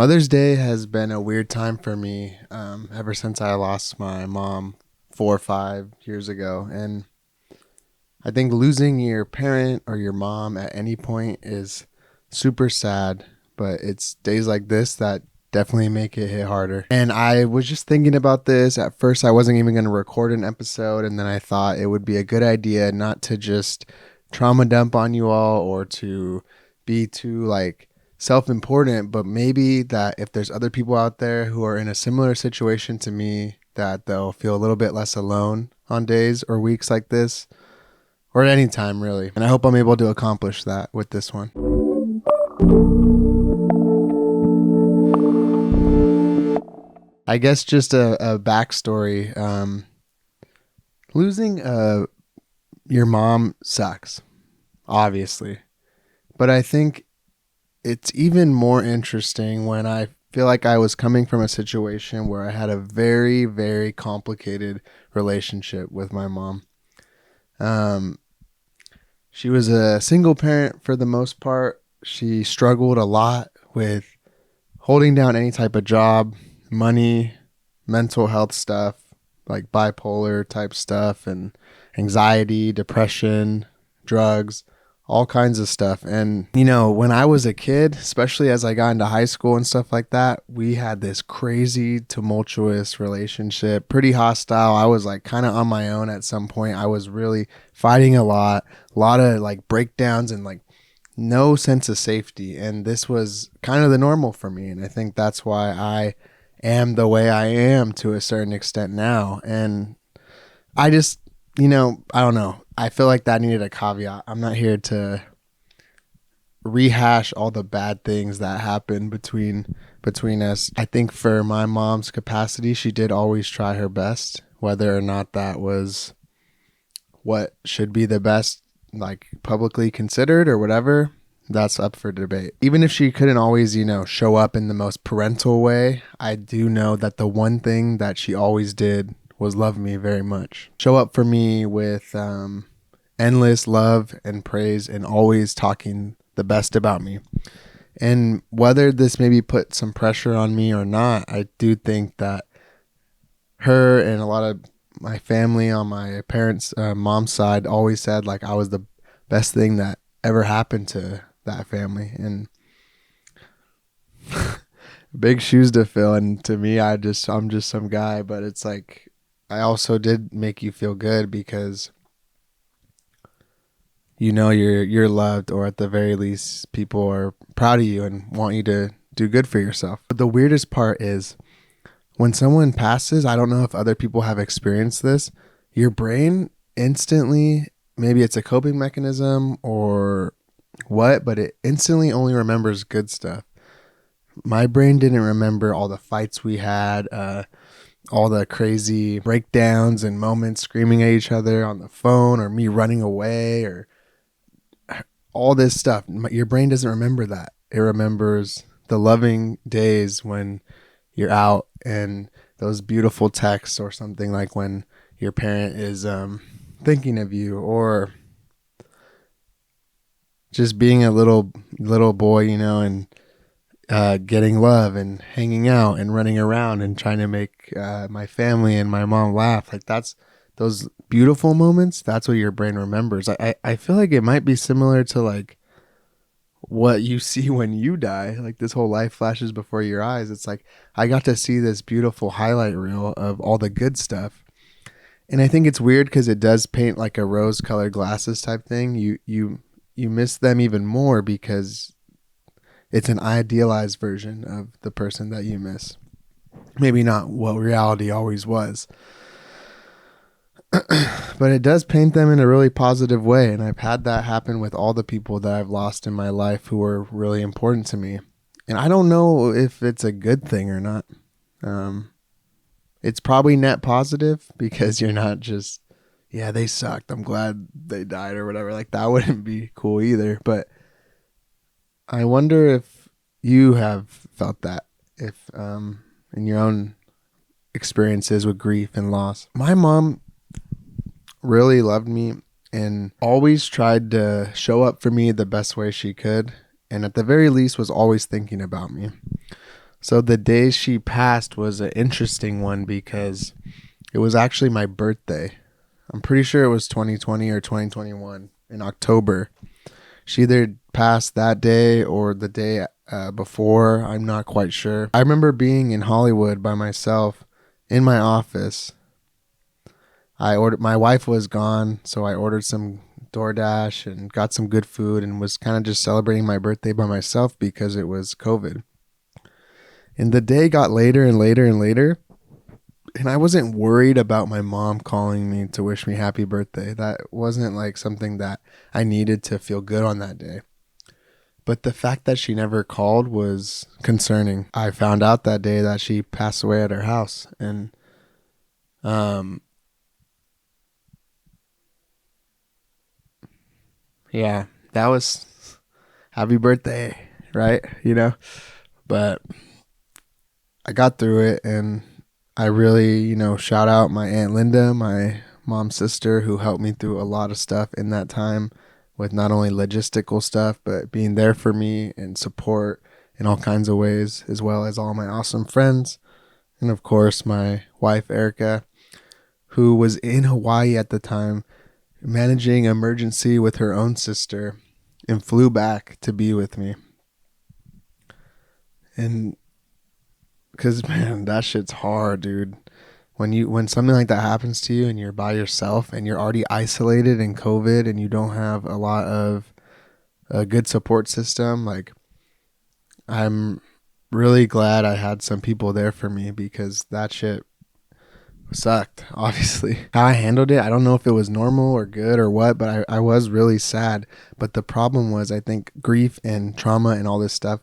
Mother's Day has been a weird time for me ever since I lost my mom 4 or 5 years ago. And I think losing your parent or your mom at any point is super sad, but it's days like this that definitely make it hit harder. And I was just thinking about this. At first, I wasn't even going to record an episode, and then I thought it would be a good idea not to just trauma dump on you all or to be too self-important, but maybe that if there's other people out there who are in a similar situation to me, that they'll feel a little bit less alone on days or weeks like this, or at any time really. And I hope I'm able to accomplish that with this one. I guess just a backstory. Losing your mom sucks, obviously, but I think it's even more interesting when I feel like I was coming from a situation where I had a very, very complicated relationship with my mom. Um, she was a single parent for the most part. She struggled a lot with holding down any type of job, money, mental health stuff, like bipolar type stuff, and anxiety, depression, drugs, all kinds of stuff. And, when I was a kid, especially as I got into high school and stuff like that, we had this crazy, tumultuous relationship, pretty hostile. I was like kind of on my own at some point. I was really fighting a lot of like breakdowns and like no sense of safety. And this was kind of the normal for me. And I think that's why I am the way I am to a certain extent now. And I just, I don't know. I feel like that needed a caveat. I'm not here to rehash all the bad things that happened between us. I think for my mom's capacity, she did always try her best, whether or not that was what should be the best, like publicly considered or whatever. That's up for debate. Even if she couldn't always, show up in the most parental way, I do know that the one thing that she always did was love me very much. Show up for me with endless love and praise and always talking the best about me. And whether this maybe put some pressure on me or not, I do think that her and a lot of my family on my parents' mom's side always said like I was the best thing that ever happened to that family. And big shoes to fill. And to me, I'm just some guy, but it's like I also did make you feel good because you're loved, or at the very least people are proud of you and want you to do good for yourself. But the weirdest part is when someone passes, I don't know if other people have experienced this, your brain instantly, maybe it's a coping mechanism or what, but it instantly only remembers good stuff. My brain didn't remember all the fights we had, all the crazy breakdowns and moments screaming at each other on the phone, or me running away, or all this stuff. Your brain doesn't remember that. It remembers the loving days when you're out and those beautiful texts, or something like when your parent is thinking of you, or just being a little boy, and getting love and hanging out and running around and trying to make my family and my mom laugh. Like that's those beautiful moments. That's what your brain remembers. I feel like it might be similar to like what you see when you die. Like this whole life flashes before your eyes. It's like I got to see this beautiful highlight reel of all the good stuff. And I think it's weird because it does paint like a rose colored glasses type thing. You miss them even more because it's an idealized version of the person that you miss. Maybe not what reality always was. But it does paint them in a really positive way. And I've had that happen with all the people that I've lost in my life who were really important to me. And I don't know if it's a good thing or not. It's probably net positive because you're not just, yeah, they sucked, I'm glad they died or whatever. Like that wouldn't be cool either. But I wonder if you have felt that, if in your own experiences with grief and loss. My mom really loved me and always tried to show up for me the best way she could, and at the very least was always thinking about me. So the day she passed was an interesting one because it was actually my birthday. I'm pretty sure it was 2020 or 2021 in October. She either passed that day or the day before. I'm not quite sure. I remember being in Hollywood by myself in my office. My wife was gone, so I ordered some DoorDash and got some good food and was kind of just celebrating my birthday by myself because it was COVID. And the day got later and later and later, and I wasn't worried about my mom calling me to wish me happy birthday. That wasn't like something that I needed to feel good on that day. But the fact that she never called was concerning. I found out that day that she passed away at her house, and um yeah, that was happy birthday, right? But I got through it, and I really, shout out my Aunt Linda, my mom's sister, who helped me through a lot of stuff in that time with not only logistical stuff, but being there for me and support in all kinds of ways, as well as all my awesome friends. And of course, my wife, Erica, who was in Hawaii at the time, managing emergency with her own sister and flew back to be with me. And because, man, that shit's hard, dude. When something like that happens to you and you're by yourself and you're already isolated in COVID and you don't have a lot of a good support system, like, I'm really glad I had some people there for me because that shit sucked, obviously. How I handled it, I don't know if it was normal or good or what, but I was really sad. But the problem was, I think, grief and trauma and all this stuff.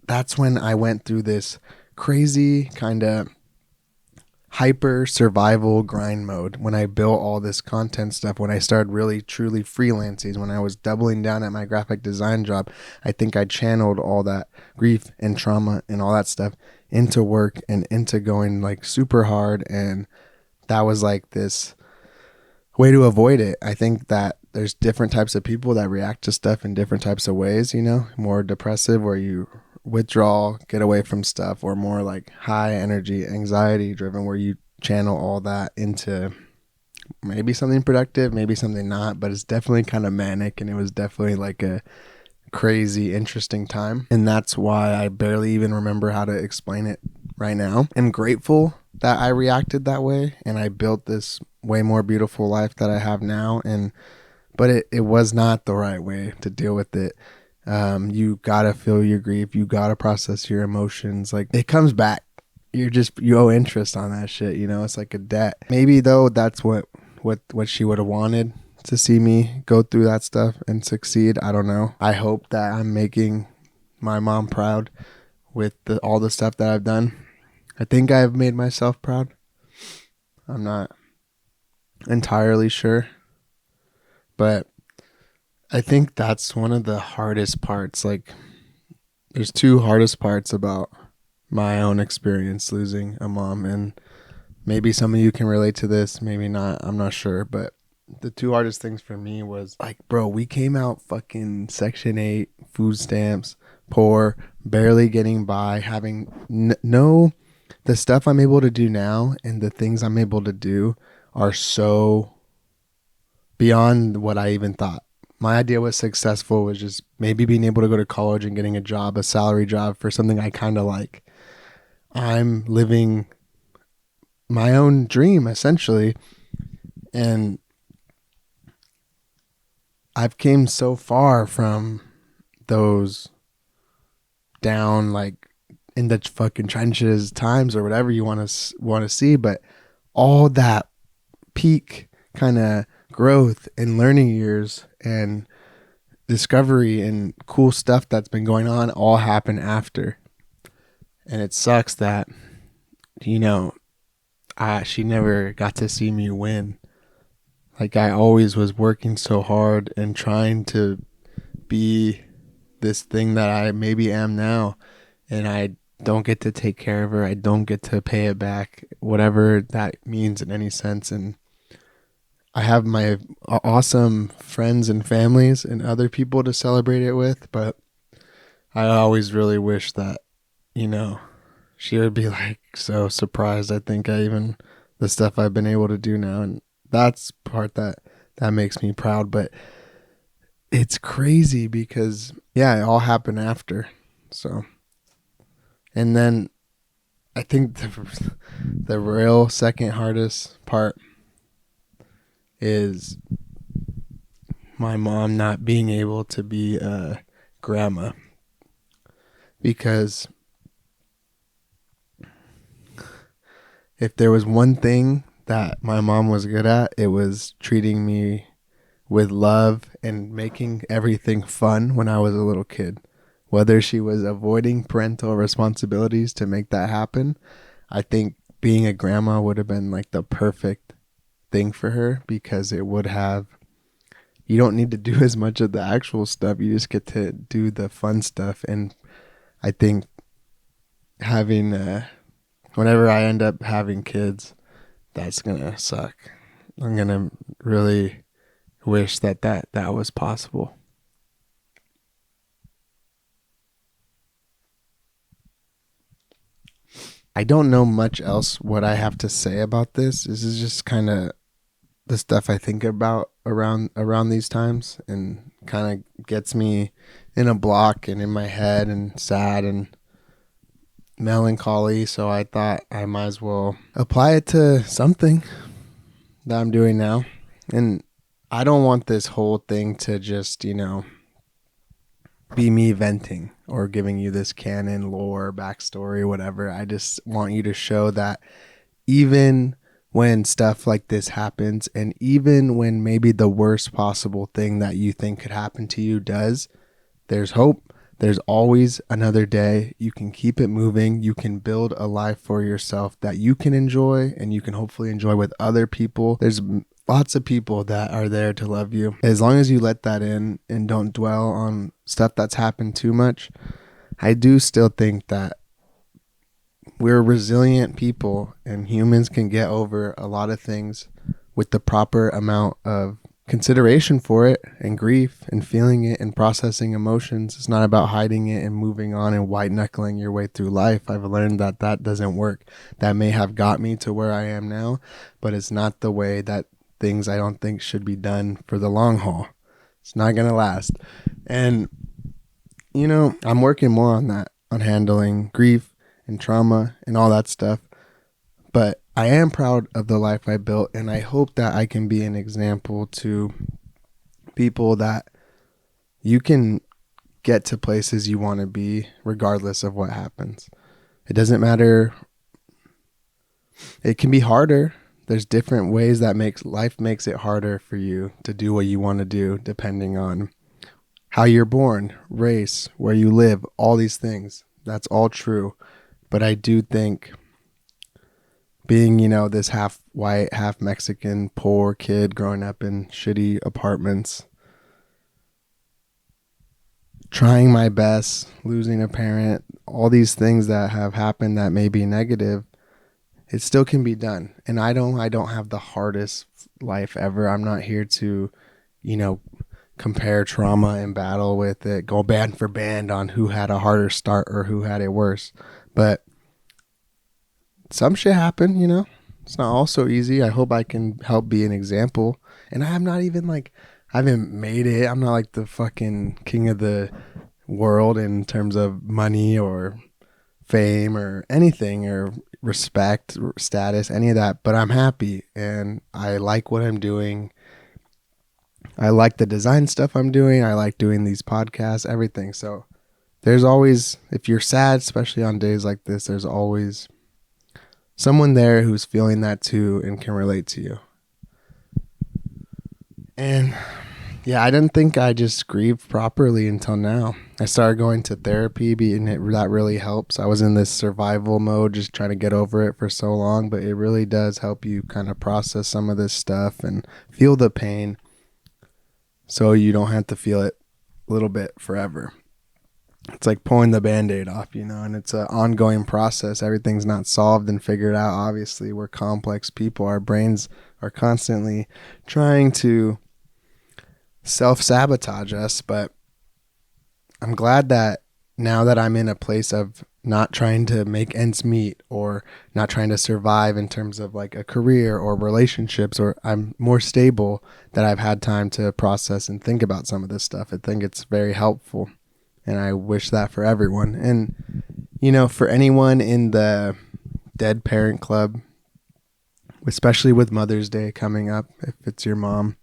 That's when I went through this crazy kind of hyper survival grind mode when I built all this content stuff, when I started really truly freelancing, when I was doubling down at my graphic design job. I think I channeled all that grief and trauma and all that stuff into work and into going like super hard, and that was like this way to avoid it. I think that there's different types of people that react to stuff in different types of ways, more depressive where you withdraw, get away from stuff, or more like high energy, anxiety driven where you channel all that into maybe something productive, maybe something not, but it's definitely kind of manic, and it was definitely like a crazy, interesting time. And that's why I barely even remember how to explain it right now. I'm grateful that I reacted that way and I built this way more beautiful life that I have now. But it was not the right way to deal with it. You gotta feel your grief. You gotta process your emotions. Like, it comes back. You owe interest on that shit. It's like a debt. Maybe though, that's what she would have wanted, to see me go through that stuff and succeed. I don't know. I hope that I'm making my mom proud with all the stuff that I've done. I think I've made myself proud. I'm not entirely sure, but I think that's one of the hardest parts. Like, there's two hardest parts about my own experience losing a mom, and maybe some of you can relate to this, maybe not, I'm not sure, but the two hardest things for me was like, bro, we came out fucking Section 8, food stamps, poor, barely getting by, having no, the stuff I'm able to do now and the things I'm able to do are so beyond what I even thought. My idea was successful was just maybe being able to go to college and getting a job, a salary job for something I kind of like. I'm living my own dream essentially, and I've came so far from those down, like, in the fucking trenches times or whatever you want to see, but all that peak kind of growth and learning years and discovery and cool stuff that's been going on all happen after. And it sucks that she never got to see me win. Like, I always was working so hard and trying to be this thing that I maybe am now, and I don't get to take care of her. I don't get to pay it back, whatever that means in any sense. And I have my awesome friends and families and other people to celebrate it with, but I always really wish that, she would be like so surprised. I think the stuff I've been able to do now, and that's part that makes me proud. But it's crazy because yeah, it all happened after. So, and then I think the real second hardest part is my mom not being able to be a grandma, because if there was one thing that my mom was good at, it was treating me with love and making everything fun when I was a little kid. Whether she was avoiding parental responsibilities to make that happen, I think being a grandma would have been like the perfect thing for her, because it would have, you don't need to do as much of the actual stuff. You just get to do the fun stuff. And I think having, whenever I end up having kids, that's going to suck. I'm going to really wish that was possible. I don't know much else what I have to say about this. This is just kind of the stuff I think about around these times, and kind of gets me in a block and in my head and sad and melancholy. So I thought I might as well apply it to something that I'm doing now. And I don't want this whole thing to just, be me venting or giving you this canon lore, backstory, whatever. I just want you to show that even when stuff like this happens, and even when maybe the worst possible thing that you think could happen to you does, there's hope. There's always another day. You can keep it moving. You can build a life for yourself that you can enjoy, and you can hopefully enjoy with other people. There's lots of people that are there to love you. As long as you let that in and don't dwell on stuff that's happened too much, I do still think that we're resilient people, and humans can get over a lot of things with the proper amount of consideration for it, and grief, and feeling it, and processing emotions. It's not about hiding it and moving on and white knuckling your way through life. I've learned that doesn't work. That may have got me to where I am now, but it's not the way that things, I don't think, should be done for the long haul. It's not going to last. And, I'm working more on that, on handling grief and trauma and all that stuff. But I am proud of the life I built, and I hope that I can be an example to people that you can get to places you want to be regardless of what happens. It doesn't matter. It can be harder. There's different ways that life makes it harder for you to do what you want to do, depending on how you're born, race, where you live, all these things. That's all true. But I do think being, this half white, half Mexican, poor kid growing up in shitty apartments, trying my best, losing a parent, all these things that have happened that may be negative, it still can be done. And I don't have the hardest life ever. I'm not here to, compare trauma and battle with it, go band for band on who had a harder start or who had it worse. But some shit happen, It's not all so easy. I hope I can help be an example. And I'm not even I haven't made it. I'm not like the fucking king of the world in terms of money or fame or anything, or respect, status, any of that. But I'm happy, and I like what I'm doing. I like the design stuff I'm doing. I like doing these podcasts, everything. So there's always, if you're sad, especially on days like this, there's always someone there who's feeling that too and can relate to you. And yeah, I didn't think I just grieved properly until now. I started going to therapy, and that really helps. I was in this survival mode, just trying to get over it for so long, but it really does help you kind of process some of this stuff and feel the pain, so you don't have to feel it a little bit forever. It's like pulling the Band-Aid off, and it's an ongoing process. Everything's not solved and figured out. Obviously, we're complex people. Our brains are constantly trying to self-sabotage us, but I'm glad that now that I'm in a place of not trying to make ends meet or not trying to survive in terms of like a career or relationships, or I'm more stable, that I've had time to process and think about some of this stuff. I think it's very helpful, and I wish that for everyone. And, for anyone in the Dead Parent Club, especially with Mother's Day coming up, if it's your mom,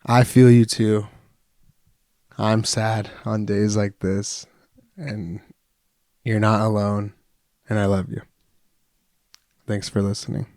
I feel you too. I'm sad on days like this, and you're not alone, and I love you. Thanks for listening.